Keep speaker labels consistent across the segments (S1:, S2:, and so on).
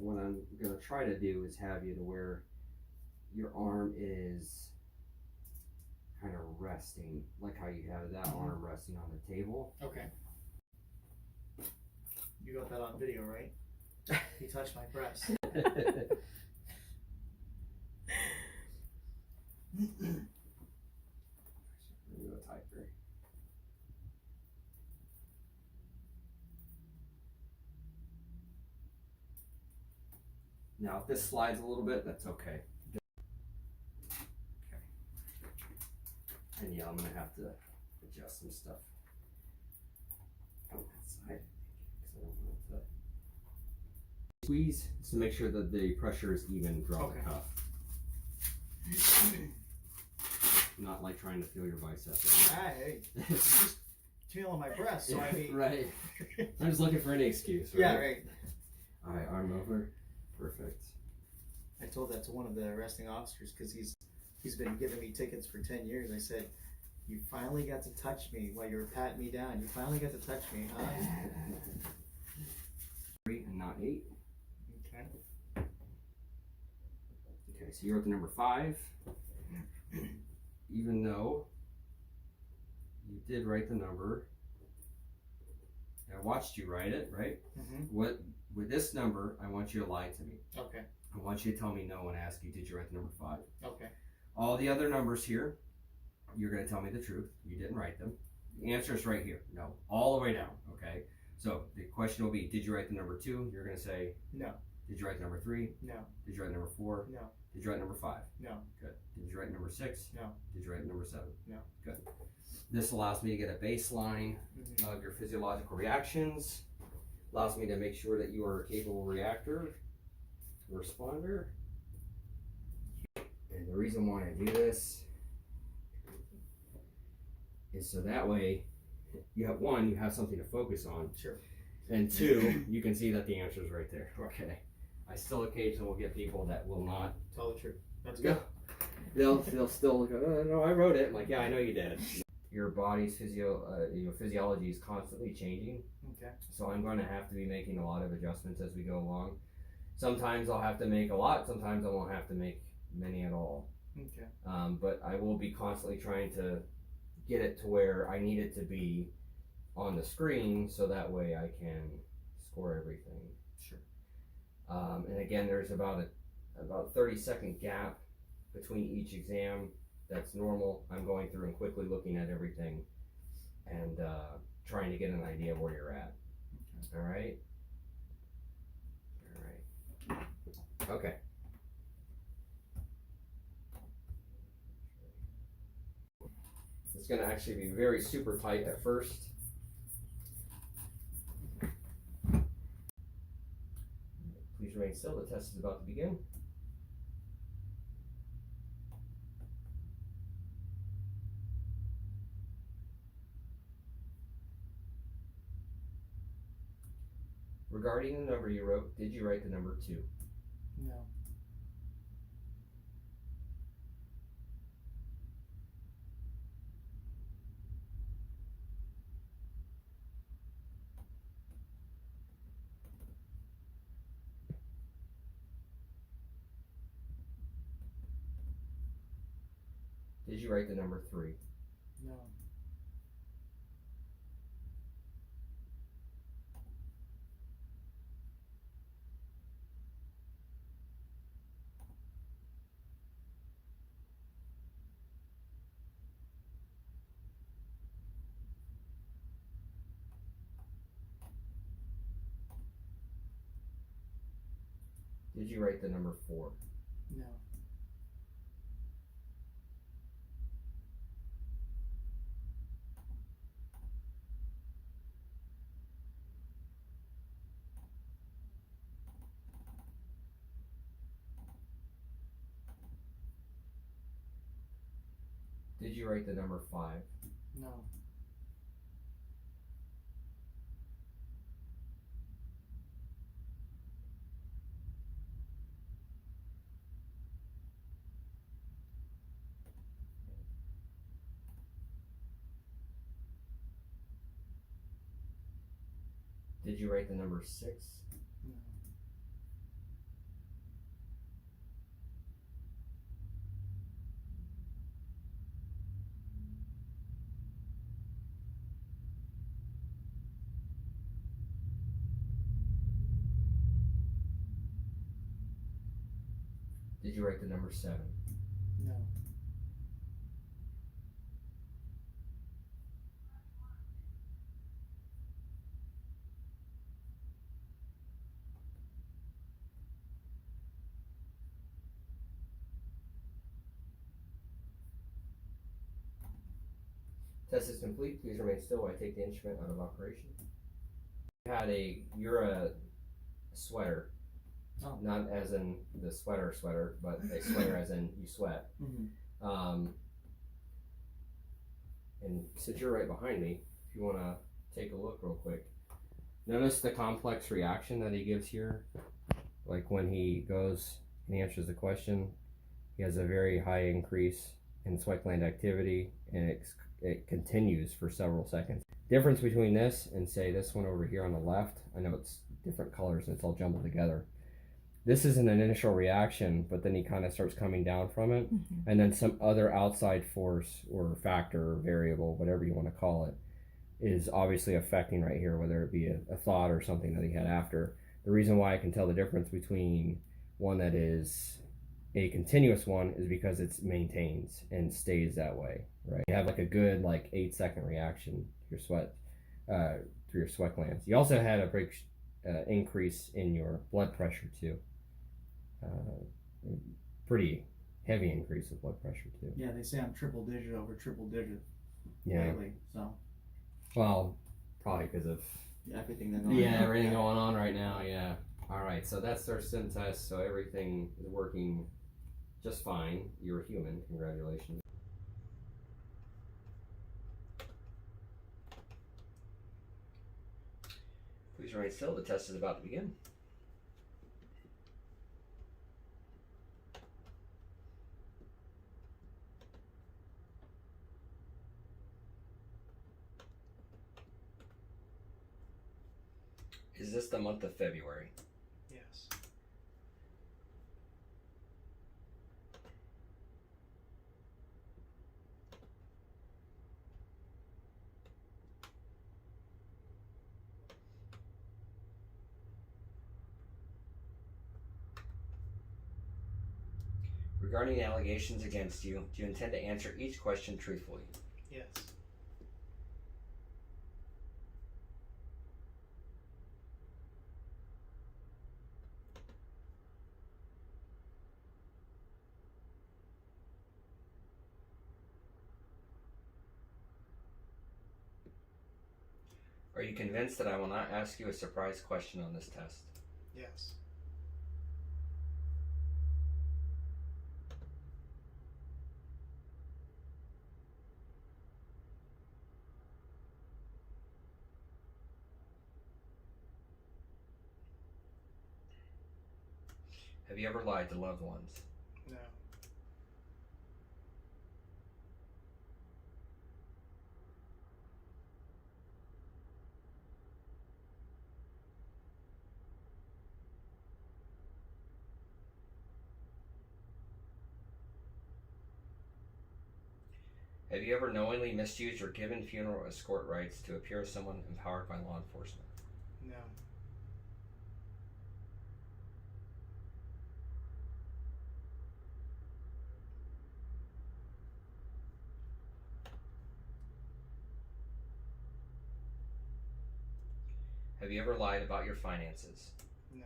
S1: what I'm gonna try to do is have you to where your arm is kind of resting, like how you have that arm resting on the table.
S2: Okay. You got that on video, right? He touched my breast.
S1: Go tighter. Now, if this slides a little bit, that's okay. Okay. And yeah, I'm gonna have to adjust some stuff on that side because I don't want it to squeeze to make sure that the pressure is even throughout the cuff. Not like trying to feel your bicep.
S2: Hey, just feeling my breast, so I mean.
S1: Right. I'm just looking for any excuse, right?
S2: Yeah, right.
S1: All right, arm over. Perfect.
S2: I told that to one of the arresting officers because he's been giving me tickets for 10 years. I said, you finally got to touch me while you were patting me down. You finally got to touch me, huh?
S1: 3 and not 8.
S2: Okay.
S1: Okay, so you're at the number 5. Even though you did write the number, I watched you write it, right?
S2: Mm-hmm.
S1: With this number, I want you to lie to me.
S2: Okay.
S1: I want you to tell me no when I ask you, did you write the number 5?
S2: Okay.
S1: All the other numbers here, you're going to tell me the truth. You didn't write them. The answer is right here. No. All the way down, okay? So the question will be, did you write the number 2? You're going to say
S2: no.
S1: Did you write the number 3?
S2: No.
S1: Did you write the number 4?
S2: No.
S1: Did you write number 5?
S2: No.
S1: Good. Did you write number 6?
S2: No.
S1: Did you write number 7?
S2: No.
S1: Good. This allows me to get a baseline of your physiological reactions. Allows me to make sure that you are a capable reactor, responder. And the reason why I do this is so that way you have you have something to focus on.
S2: Sure.
S1: And 2, you can see that the answer is right there. Okay. I still occasionally will get people that will not
S2: tell the truth. That's good.
S1: They'll still go, oh, no, I wrote it. I'm like, yeah, I know you did. Your body's physiology is constantly changing.
S2: Okay.
S1: So I'm going to have to be making a lot of adjustments as we go along. Sometimes I'll have to make a lot. Sometimes I won't have to make many at all.
S2: Okay.
S1: But I will be constantly trying to get it to where I need it to be on the screen, so that way I can score everything.
S2: Sure.
S1: And again, there's about 30-second gap between each exam. That's normal. I'm going through and quickly looking at everything and trying to get an idea of where you're at. Okay. All right. All right. Okay. It's going to actually be very super tight at first. Please remain still. The test is about to begin. Regarding the number you wrote, did you write the number 2?
S2: No.
S1: Did you write the number 3?
S2: No.
S1: Did you write the number 4?
S2: No.
S1: Did you write the number 5?
S2: No.
S1: Did you write the number 6?
S2: No.
S1: Did you write the number 7?
S2: No.
S1: Test is complete. Please remain still while I take the instrument out of operation. You're a sweater.
S2: Oh.
S1: Not as in the sweater, but a sweater as in you sweat.
S2: Mm-hmm.
S1: And since you're right behind me, if you want to take a look real quick, notice the complex reaction that he gives here. Like when he goes and he answers the question, he has a very high increase in sweat gland activity, and it continues for several seconds. Difference between this and say this one over here on the left, I know it's different colors and it's all jumbled together. This is an initial reaction, but then he kind of starts coming down from it, and then some other outside force or factor or variable, whatever you want to call it, is obviously affecting right here, whether it be a thought or something that he had after. The reason why I can tell the difference between one that is a continuous one is because it maintains and stays that way, right? You have like a good 8-second reaction to your sweat, through your sweat glands. You also had a big increase in your blood pressure too. Pretty heavy increase of blood pressure too.
S2: Yeah, they say I'm triple digit over triple digit
S1: Yeah.
S2: lately, so
S1: Well, probably because of
S2: everything that's going on.
S1: Yeah, everything going on right now. Yeah. All right. So that's our sim test. So everything is working just fine. You're a human. Congratulations. Please remain still. The test is about to begin. Is this the month of February?
S2: Yes.
S1: Regarding the allegations against you, do you intend to answer each question truthfully?
S2: Yes.
S1: Are you convinced that I will not ask you a surprise question on this test?
S2: Yes.
S1: Have you ever lied to loved ones?
S2: No.
S1: Have you ever knowingly misused or given funeral escort rights to appear as someone empowered by law enforcement?
S2: No.
S1: Have you ever lied about your finances?
S2: No.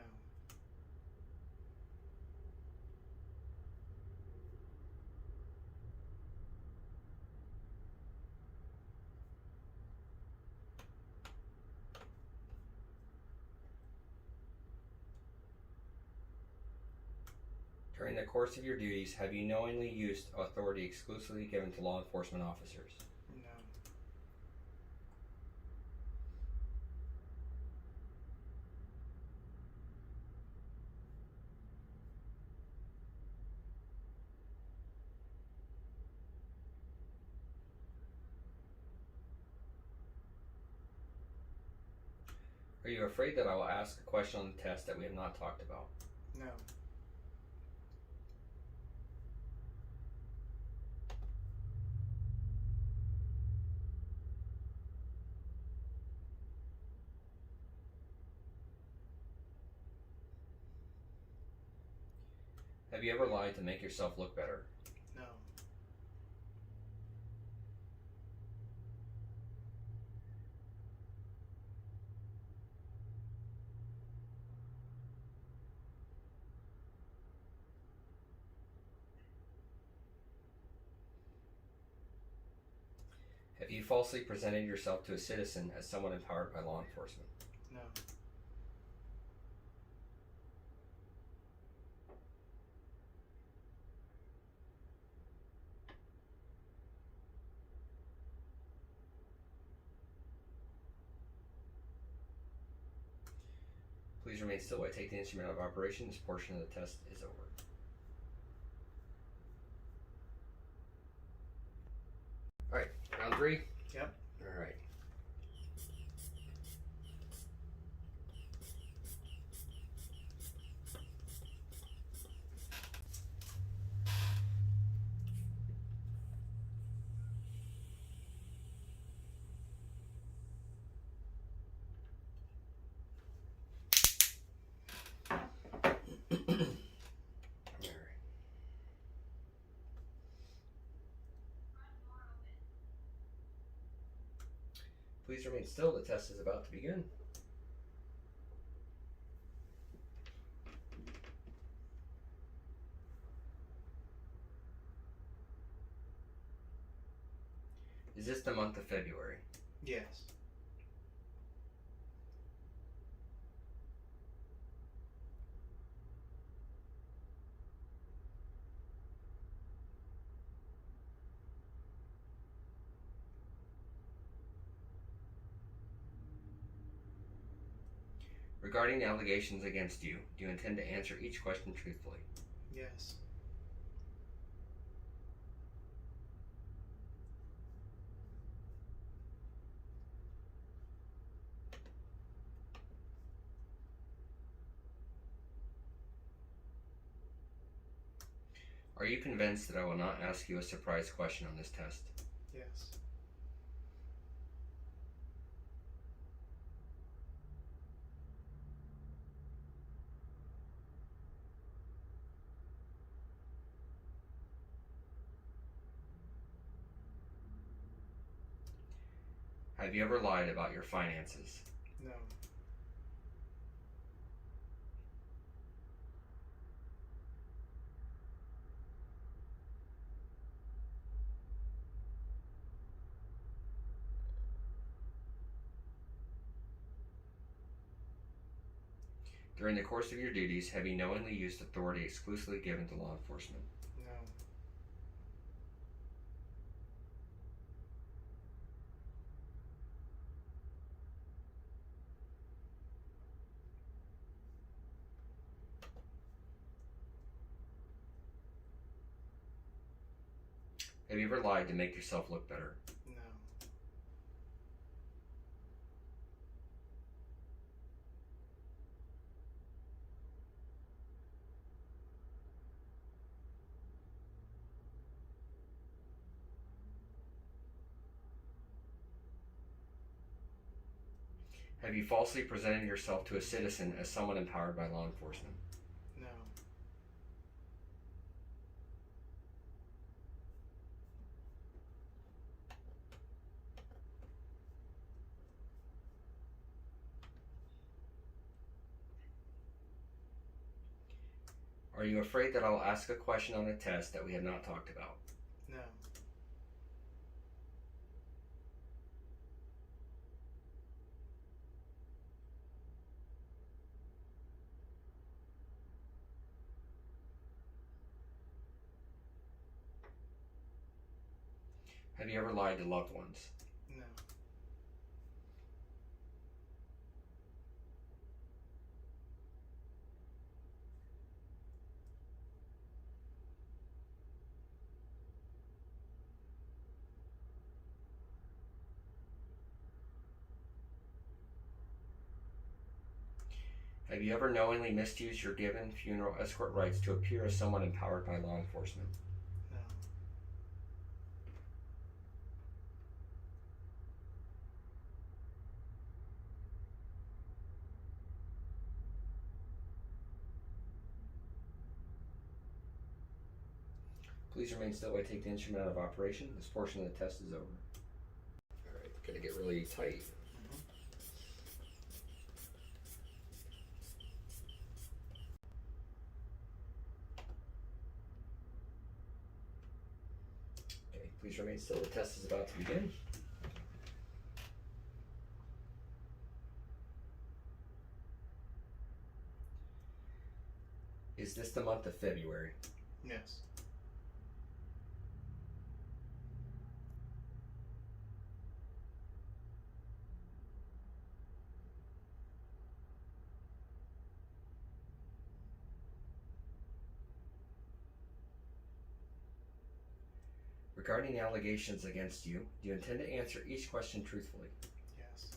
S1: During the course of your duties, have you knowingly used authority exclusively given to law enforcement officers?
S2: No.
S1: Are you afraid that I will ask a question on the test that we have not talked about?
S2: No.
S1: Have you ever lied to make yourself look better?
S2: No.
S1: Have you falsely presented yourself to a citizen as someone empowered by law enforcement?
S2: No.
S1: Please remain still while I take the instrument out of operation. This portion of the test is over. Alright, round 3?
S2: Yep.
S1: Alright. Please remain still. The test is about to begin. Is this the month of February?
S2: Yes.
S1: Regarding the allegations against you, do you intend to answer each question truthfully?
S2: Yes.
S1: Are you convinced that I will not ask you a surprise question on this test?
S2: Yes.
S1: Have you ever lied about your finances?
S2: No.
S1: During the course of your duties, have you knowingly used authority exclusively given to law enforcement?
S2: No.
S1: Have you ever lied to make yourself look better?
S2: No.
S1: Have you falsely presented yourself to a citizen as someone empowered by law enforcement?
S2: No.
S1: Are you afraid that I'll ask a question on a test that we have not talked about?
S2: No.
S1: Have you ever lied to loved ones?
S2: No.
S1: Have you ever knowingly misused your given funeral escort rights to appear as someone empowered by law enforcement?
S2: No.
S1: Please remain still while I take the instrument out of operation. This portion of the test is over. Alright, gonna get really tight. Okay, please remain still. The test is about to begin. Is this the month of February?
S2: Yes.
S1: Regarding the allegations against you, do you intend to answer each question truthfully?
S2: Yes.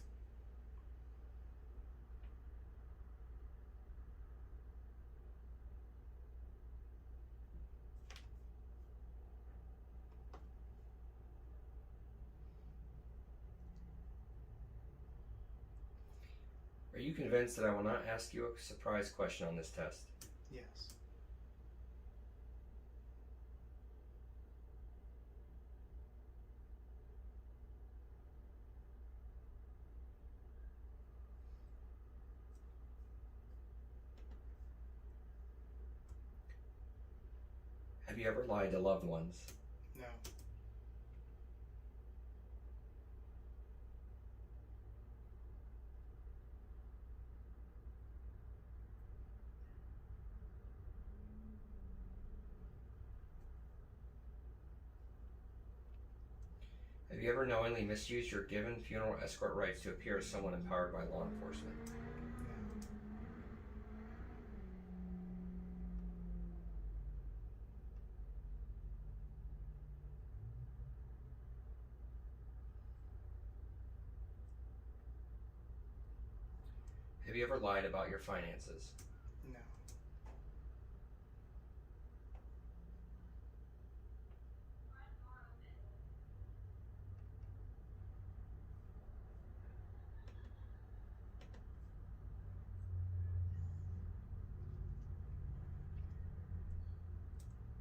S1: Are you convinced that I will not ask you a surprise question on this test?
S2: Yes.
S1: Have you ever lied to loved ones?
S2: No.
S1: Have you ever knowingly misused your given funeral escort rights to appear as someone empowered by law enforcement? Have you ever lied about your finances?
S2: No.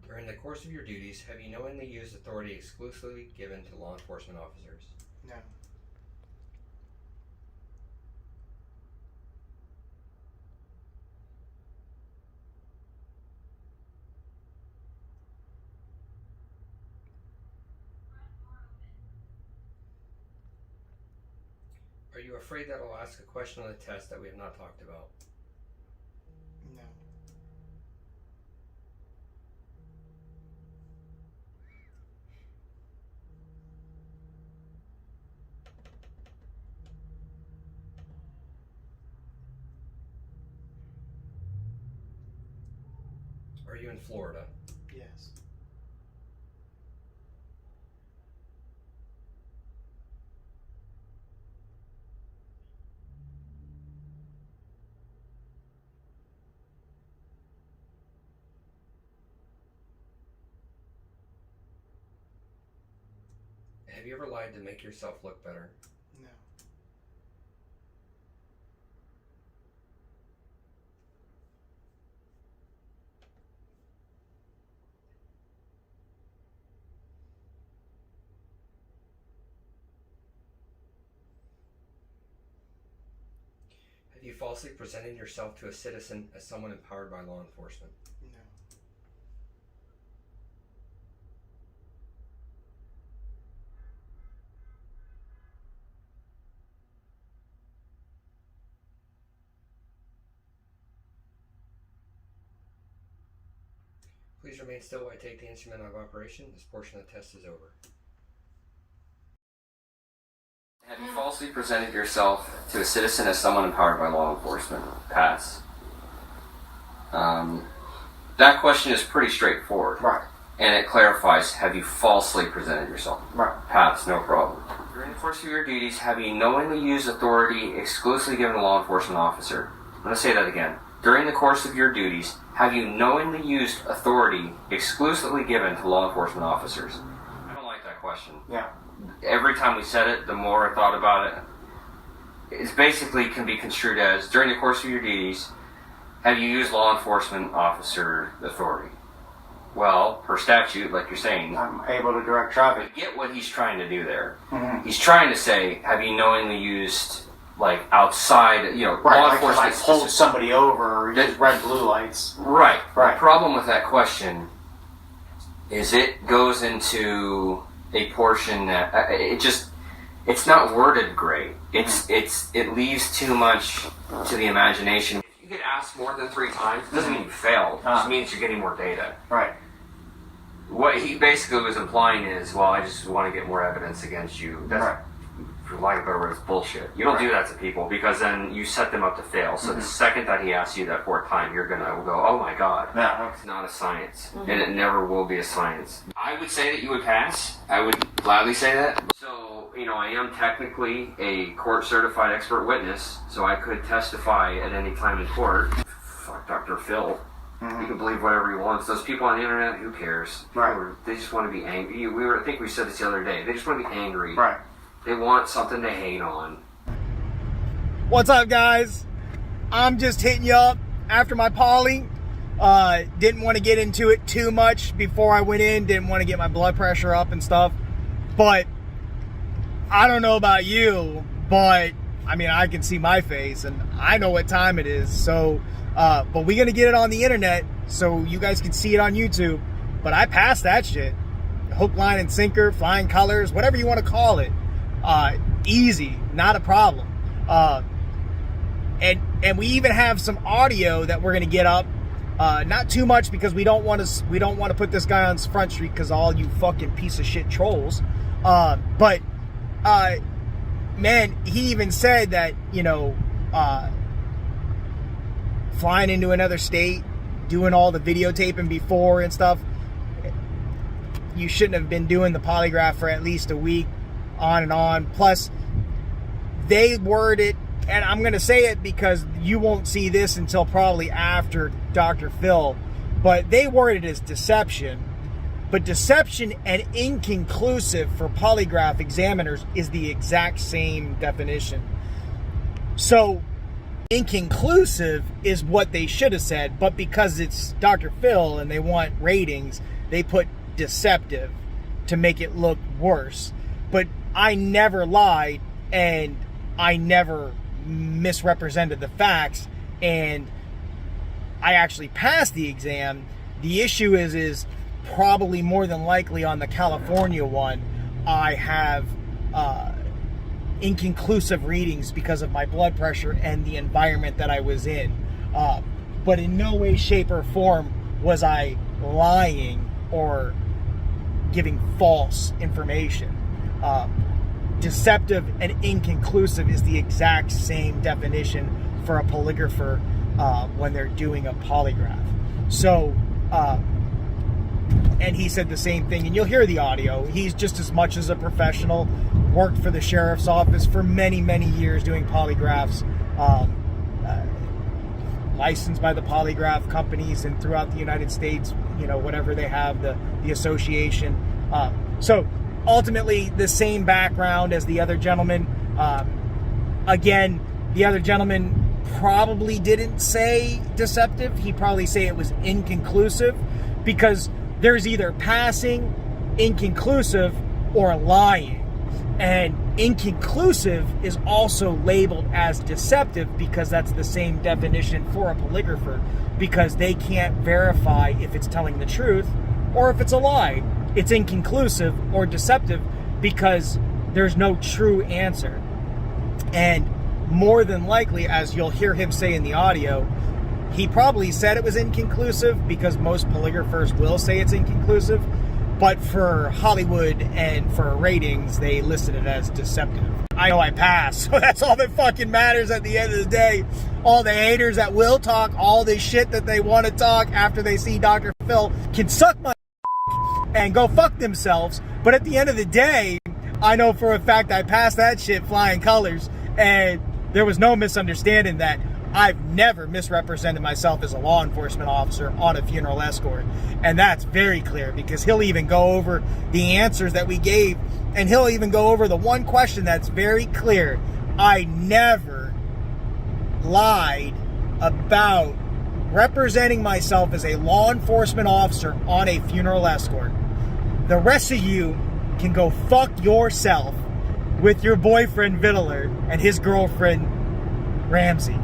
S1: During the course of your duties, have you knowingly used authority exclusively given to law enforcement officers?
S2: No.
S1: Are you afraid that I'll ask a question on the test that we have not talked about?
S2: No.
S1: Are you in Florida?
S2: Yes.
S1: Have you ever lied to make yourself look better?
S2: No.
S1: Have you falsely presented yourself to a citizen as someone empowered by law enforcement?
S2: No.
S1: Please remain still while I take the instrument out of operation. This portion of the test is over. Have you falsely presented yourself to a citizen as someone empowered by law enforcement? Pass. That question is pretty straightforward.
S3: Right.
S1: And it clarifies, have you falsely presented yourself?
S3: Right.
S1: Pass, no problem. During the course of your duties, have you knowingly used authority exclusively given to a law enforcement officer? I'm going to say that again. During the course of your duties, have you knowingly used authority exclusively given to law enforcement officers? I don't like that question.
S3: Yeah.
S1: Every time we said it, the more I thought about it, it basically can be construed as, during the course of your duties, have you used law enforcement officer authority? Well, per statute, like you're saying,
S3: I'm able to direct traffic.
S1: I get what he's trying to do there.
S3: Mm-hmm.
S1: He's trying to say, have you knowingly used, like, outside, law
S3: Like
S1: enforcement...
S3: pulled somebody over or used red, blue lights.
S1: Right.
S3: Right.
S1: The problem with that question is it goes into a portion that it's not worded great. It leaves too much to the imagination. If you get asked more than 3 times, it doesn't mean you failed. It just means you're getting more data.
S3: Right.
S1: What he basically was implying is, well, I just want to get more evidence against you. That's,
S3: Right.
S1: for lack of a better word, it's bullshit. You don't do that to people because then you set them up to fail. So the second that he asks you that 4th time, you're going to go, oh my God.
S3: Yeah.
S1: It's not a science. And it never will be a science. I would say that you would pass. I would gladly say that. So, I am technically a court-certified expert witness, so I could testify at any time in court. Fuck Dr. Phil. You can believe whatever he wants. Those people on the internet, who cares?
S3: Right.
S1: They just want to be angry. I think we said this the other day. They just want to be angry.
S3: Right.
S1: They want something to hate on.
S4: What's up, guys? I'm just hitting you up after my poly. Didn't want to get into it too much before I went in. Didn't want to get my blood pressure up and stuff. But I don't know about you, but I mean, I can see my face and I know what time it is. So, but we're going to get it on the internet so you guys can see it on YouTube. But I passed that shit. Hook, line, and sinker, flying colors, whatever you want to call it. Easy, not a problem. And we even have some audio that we're going to get up. Not too much because we don't want to put this guy on Front Street because all you fucking piece of shit trolls. But man, he even said that, flying into another state, doing all the videotaping before and stuff, you shouldn't have been doing the polygraph for at least a week, on and on. Plus, they word it, and I'm going to say it because you won't see this until probably after Dr. Phil, but they word it as deception. But deception and inconclusive for polygraph examiners is the exact same definition. So, inconclusive is what they should have said, but because it's Dr. Phil and they want ratings, they put deceptive to make it look worse. But I never lied and I never misrepresented the facts, and I actually passed the exam. The issue is probably more than likely on the California one, I have inconclusive readings because of my blood pressure and the environment that I was in. But in no way, shape, or form was I lying or giving false information. Deceptive and inconclusive is the exact same definition for a polygrapher when they're doing a polygraph. So, and he said the same thing, and you'll hear the audio. He's just as much as a professional, worked for the sheriff's office for many, many years doing polygraphs, licensed by the polygraph companies and throughout the United States, whatever they have, the association. So ultimately the same background as the other gentleman. Again, the other gentleman probably didn't say deceptive. He'd probably say it was inconclusive, because there's either passing, inconclusive, or lying. And inconclusive is also labeled as deceptive because that's the same definition for a polygrapher, because they can't verify if it's telling the truth or if it's a lie. It's inconclusive or deceptive because there's no true answer. And more than likely, as you'll hear him say in the audio, he probably said it was inconclusive because most polygraphers will say it's inconclusive. But for Hollywood and for ratings, they listed it as deceptive. I know I passed, so that's all that fucking matters at the end of the day. All the haters that will talk all this shit that they want to talk after they see Dr. Phil can suck my and go fuck themselves. But at the end of the day, I know for a fact I passed that shit flying colors, and there was no misunderstanding that I've never misrepresented myself as a law enforcement officer on a funeral escort. And that's very clear, because he'll even go over the answers that we gave, and he'll even go over the one question that's very clear. I never lied about representing myself as a law enforcement officer on a funeral escort. The rest of you can go fuck yourself with your boyfriend Vittler and his girlfriend Ramsey.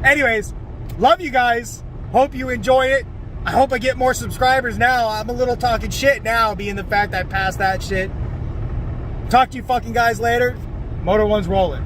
S4: Anyways, love you guys. Hope you enjoy it. I hope I get more subscribers now. I'm a little talking shit now, being the fact I passed that shit. Talk to you fucking guys later. Motor One's rolling.